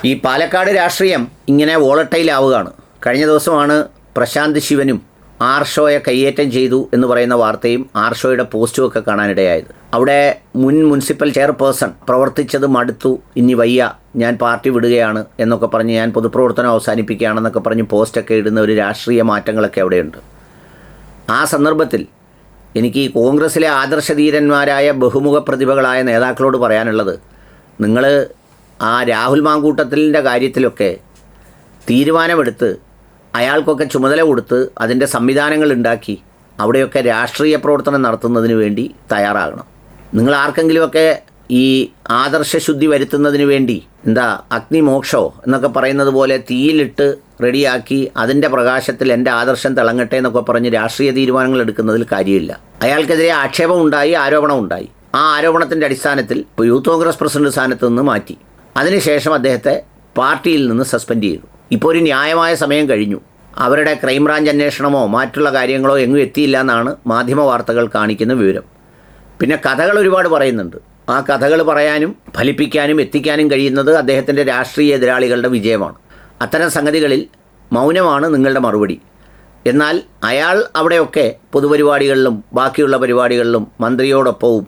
ഈ പാലക്കാട് രാഷ്ട്രീയം ഇങ്ങനെ വോളട്ടൈലാവുകയാണ്. കഴിഞ്ഞ ദിവസമാണ് പ്രശാന്ത് ശിവനും ആർഷോയെ കയ്യേറ്റം ചെയ്തു എന്ന് പറയുന്ന വാർത്തയും ആർഷോയുടെ പോസ്റ്റും ഒക്കെ കാണാനിടയായത്. അവിടെ മുൻ മുനിസിപ്പൽ ചെയർപേഴ്സൺ പ്രവർത്തിച്ചത് മടുത്തു, ഇനി വയ്യ, ഞാൻ പാർട്ടി വിടുകയാണ് എന്നൊക്കെ പറഞ്ഞ്, ഞാൻ പൊതുപ്രവർത്തനം അവസാനിപ്പിക്കുകയാണെന്നൊക്കെ പറഞ്ഞ് പോസ്റ്റൊക്കെ ഇടുന്ന ഒരു രാഷ്ട്രീയ മാറ്റങ്ങളൊക്കെ അവിടെയുണ്ട്. ആ സന്ദർഭത്തിൽ എനിക്ക് ഈ കോൺഗ്രസ്സിലെ ആദർശധീരന്മാരായ ബഹുമുഖ പ്രതിഭകളായ നേതാക്കളോട് പറയാനുള്ളത്, നിങ്ങൾ ആ രാഹുൽ മാങ്കൂട്ടത്തിലിൻ്റെ കാര്യത്തിലൊക്കെ തീരുമാനമെടുത്ത് അയാൾക്കൊക്കെ ചുമതല കൊടുത്ത് അതിൻ്റെ സംവിധാനങ്ങൾ ഉണ്ടാക്കി അവിടെയൊക്കെ രാഷ്ട്രീയ പ്രവർത്തനം നടത്തുന്നതിന് വേണ്ടി തയ്യാറാകണം. നിങ്ങൾ ആർക്കെങ്കിലുമൊക്കെ ഈ ആദർശശുദ്ധി വരുത്തുന്നതിന് വേണ്ടി അഗ്നിമോക്ഷോ എന്നൊക്കെ പറയുന്നത് പോലെ തീയിലിട്ട് റെഡിയാക്കി അതിൻ്റെ പ്രകാശത്തിൽ എൻ്റെ ആദർശം തിളങ്ങട്ടെ എന്നൊക്കെ പറഞ്ഞ് രാഷ്ട്രീയ തീരുമാനങ്ങൾ എടുക്കുന്നതിൽ കാര്യമില്ല. അയാൾക്കെതിരെ ആക്ഷേപമുണ്ടായി, ആരോപണമുണ്ടായി. ആ ആരോപണത്തിൻ്റെ അടിസ്ഥാനത്തിൽ ഇപ്പോൾ യൂത്ത് കോൺഗ്രസ് പ്രസിഡന്റ് സ്ഥാനത്ത് നിന്ന് മാറ്റി. അതിനുശേഷം അദ്ദേഹത്തെ പാർട്ടിയിൽ നിന്ന് സസ്പെൻഡ് ചെയ്തു. ഇപ്പോൾ ഒരു ന്യായമായ സമയം കഴിഞ്ഞു. അവരുടെ ക്രൈംബ്രാഞ്ച് അന്വേഷണമോ മറ്റുള്ള കാര്യങ്ങളോ എങ്ങും എത്തിയില്ല എന്നാണ് മാധ്യമ വാർത്തകൾ കാണിക്കുന്ന വിവരം. പിന്നെ കഥകൾ ഒരുപാട് പറയുന്നുണ്ട്. ആ കഥകൾ പറയാനും ഫലിപ്പിക്കാനും എത്തിക്കാനും കഴിയുന്നത് അദ്ദേഹത്തിൻ്റെ രാഷ്ട്രീയ എതിരാളികളുടെ വിജയമാണ്. അത്തരം സംഗതികളിൽ മൗനമാണ് നിങ്ങളുടെ മറുപടി. എന്നാൽ അയാൾ അവിടെയൊക്കെ പൊതുപരിപാടികളിലും ബാക്കിയുള്ള പരിപാടികളിലും മന്ത്രിയോടൊപ്പവും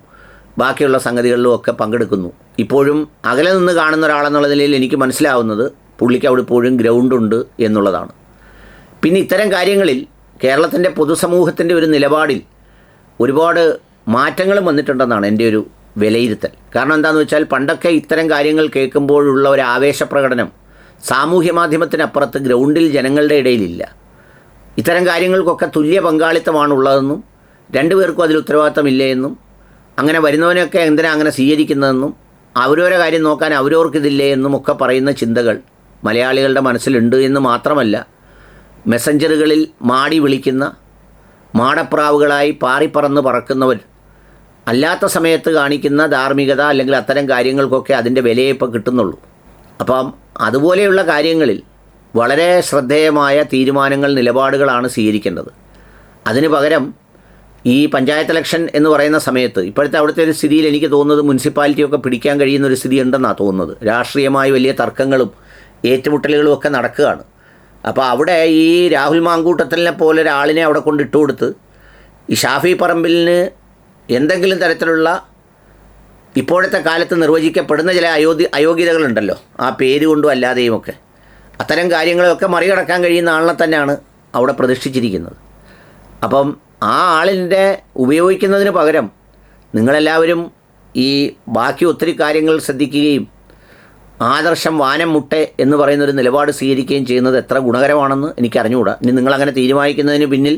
ബാക്കിയുള്ള സംഗതികളിലും ഒക്കെ പങ്കെടുക്കുന്നു. ഇപ്പോഴും അകലെ നിന്ന് കാണുന്ന ഒരാളെന്നുള്ള നിലയിൽ എനിക്ക് മനസ്സിലാവുന്നത് പുള്ളിക്ക് അവിടെ ഇപ്പോഴും ഗ്രൗണ്ടുണ്ട് എന്നുള്ളതാണ്. പിന്നെ ഇത്തരം കാര്യങ്ങളിൽ കേരളത്തിൻ്റെ പൊതുസമൂഹത്തിൻ്റെ ഒരു നിലപാടിൽ ഒരുപാട് മാറ്റങ്ങളും വന്നിട്ടുണ്ടെന്നാണ് എൻ്റെ ഒരു വിലയിരുത്തൽ. കാരണം എന്താണെന്ന് വെച്ചാൽ, പണ്ടൊക്കെ ഇത്തരം കാര്യങ്ങൾ കേൾക്കുമ്പോഴുള്ള ഒരു ആവേശപ്രകടനം സാമൂഹ്യ മാധ്യമത്തിനപ്പുറത്ത് ഗ്രൗണ്ടിൽ ജനങ്ങളുടെ ഇടയിലില്ല. ഇത്തരം കാര്യങ്ങൾക്കൊക്കെ തുല്യ പങ്കാളിത്തമാണുള്ളതെന്നും രണ്ടുപേർക്കും അതിൽ ഉത്തരവാദിത്തമില്ല എന്നും, അങ്ങനെ വരുന്നവനെയൊക്കെ എന്തിനാ അങ്ങനെ സ്വീകരിക്കുന്നതെന്നും, അവരവരെ കാര്യം നോക്കാൻ അവരവർക്കിതില്ലേ എന്നും ഒക്കെ പറയുന്ന ചിന്തകൾ മലയാളികളുടെ മനസ്സിലുണ്ട് എന്ന് മാത്രമല്ല, മെസ്സഞ്ചറുകളിൽ മാടി വിളിക്കുന്ന മാടപ്രാവുകളായി പാറിപ്പറന്ന് പറക്കുന്നവർ അല്ലാത്ത സമയത്ത് കാണിക്കുന്ന ധാർമ്മികത അല്ലെങ്കിൽ അത്തരം കാര്യങ്ങൾക്കൊക്കെ അതിൻ്റെ വിലയെ ഇപ്പോൾ കിട്ടുന്നുള്ളൂ. അപ്പം അതുപോലെയുള്ള കാര്യങ്ങളിൽ വളരെ ശ്രദ്ധേയമായ തീരുമാനങ്ങൾ, നിലപാടുകളാണ് സ്വീകരിക്കേണ്ടത്. അതിന് പകരം ഈ പഞ്ചായത്ത് ഇലക്ഷൻ എന്ന് പറയുന്ന സമയത്ത് ഇപ്പോഴത്തെ അവിടുത്തെ ഒരു സ്ഥിതിയിൽ എനിക്ക് തോന്നുന്നത് മുനിസിപ്പാലിറ്റിയൊക്കെ പിടിക്കാൻ കഴിയുന്ന ഒരു സ്ഥിതി ഉണ്ടെന്നാണ് തോന്നുന്നത്. രാഷ്ട്രീയമായി വലിയ തർക്കങ്ങളും ഏറ്റുമുട്ടലുകളും ഒക്കെ നടക്കുകയാണ്. അപ്പോൾ അവിടെ ഈ രാഹുൽ മാങ്കൂട്ടത്തിലിനെ പോലെ ഒരാളിനെ അവിടെ കൊണ്ട് ഇട്ടുകൊടുത്ത് ഈ ഷാഫി പറമ്പിലിന് എന്തെങ്കിലും തരത്തിലുള്ള ഇപ്പോഴത്തെ കാലത്ത് നിർവചിക്കപ്പെടുന്ന ചില അയോഗ്യതകളുണ്ടല്ലോ, ആ പേര് കൊണ്ടും അല്ലാതെയുമൊക്കെ, അത്തരം കാര്യങ്ങളൊക്കെ മറികടക്കാൻ കഴിയുന്ന ആളിനെ തന്നെയാണ് അവിടെ പ്രതിഷ്ഠിച്ചിരിക്കുന്നത്. അപ്പം ആ ആളിൻ്റെ ഉപയോഗിക്കുന്നതിന് പകരം നിങ്ങളെല്ലാവരും ഈ ബാക്കി ഒത്തിരി കാര്യങ്ങൾ ശ്രദ്ധിക്കുകയും ആദർശം വാനം മുട്ടെ എന്ന് പറയുന്നൊരു നിലപാട് സ്വീകരിക്കുകയും ചെയ്യുന്നത് എത്ര ഗുണകരമാണെന്ന് എനിക്കറിഞ്ഞുകൂടാ. ഇനി നിങ്ങളങ്ങനെ തീരുമാനിക്കുന്നതിന് പിന്നിൽ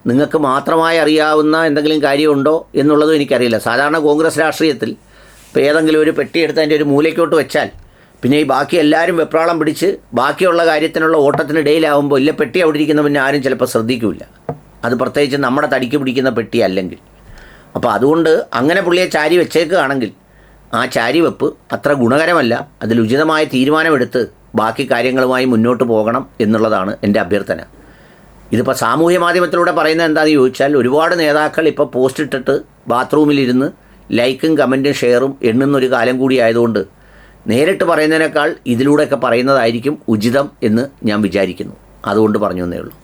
നിങ്ങൾക്ക് മാത്രമായി അറിയാവുന്ന എന്തെങ്കിലും കാര്യമുണ്ടോ എന്നുള്ളതും എനിക്കറിയില്ല. സാധാരണ കോൺഗ്രസ് രാഷ്ട്രീയത്തിൽ ഇപ്പോൾ ഏതെങ്കിലും ഒരു പെട്ടിയെടുത്ത് അതിൻ്റെ ഒരു മൂലയ്ക്കോട്ട് വെച്ചാൽ പിന്നെ ഈ ബാക്കി എല്ലാവരും വെപ്രാളം പിടിച്ച് ബാക്കിയുള്ള കാര്യത്തിനുള്ള ഓട്ടത്തിനിടയിലാവുമ്പോൾ ഇല്ല, പെട്ടി അവിടെ ഇരിക്കുന്ന പിന്നെ ആരും ചിലപ്പോൾ ശ്രദ്ധിക്കില്ല. അത് പ്രത്യേകിച്ച് നമ്മുടെ തടിക്ക് പിടിക്കുന്ന പെട്ടി അല്ലെങ്കിൽ. അപ്പോൾ അതുകൊണ്ട് അങ്ങനെ പുള്ളിയെ ചാരി വെച്ചേക്കുകയാണെങ്കിൽ ആ ചാരിവെപ്പ് അത്ര ഗുണകരമല്ല. അതിൽ ഉചിതമായ തീരുമാനമെടുത്ത് ബാക്കി കാര്യങ്ങളുമായി മുന്നോട്ട് പോകണം എന്നുള്ളതാണ് എൻ്റെ അഭ്യർത്ഥന. ഇതിപ്പോൾ സാമൂഹ്യ മാധ്യമത്തിലൂടെ പറയുന്നത് എന്താണെന്ന് ചോദിച്ചാൽ, ഒരുപാട് നേതാക്കൾ ഇപ്പോൾ പോസ്റ്റ് ഇട്ടിട്ട് ബാത്റൂമിലിരുന്ന് ലൈക്കും കമൻറ്റും ഷെയറും എണ്ണുന്നൊരു കാലം കൂടി ആയതുകൊണ്ട് നേരിട്ട് പറയുന്നതിനേക്കാൾ ഇതിലൂടെയൊക്കെ പറയുന്നതായിരിക്കും ഉചിതം എന്ന് ഞാൻ വിചാരിക്കുന്നു. അതുകൊണ്ട് പറഞ്ഞു എന്നേ ഉള്ളൂ.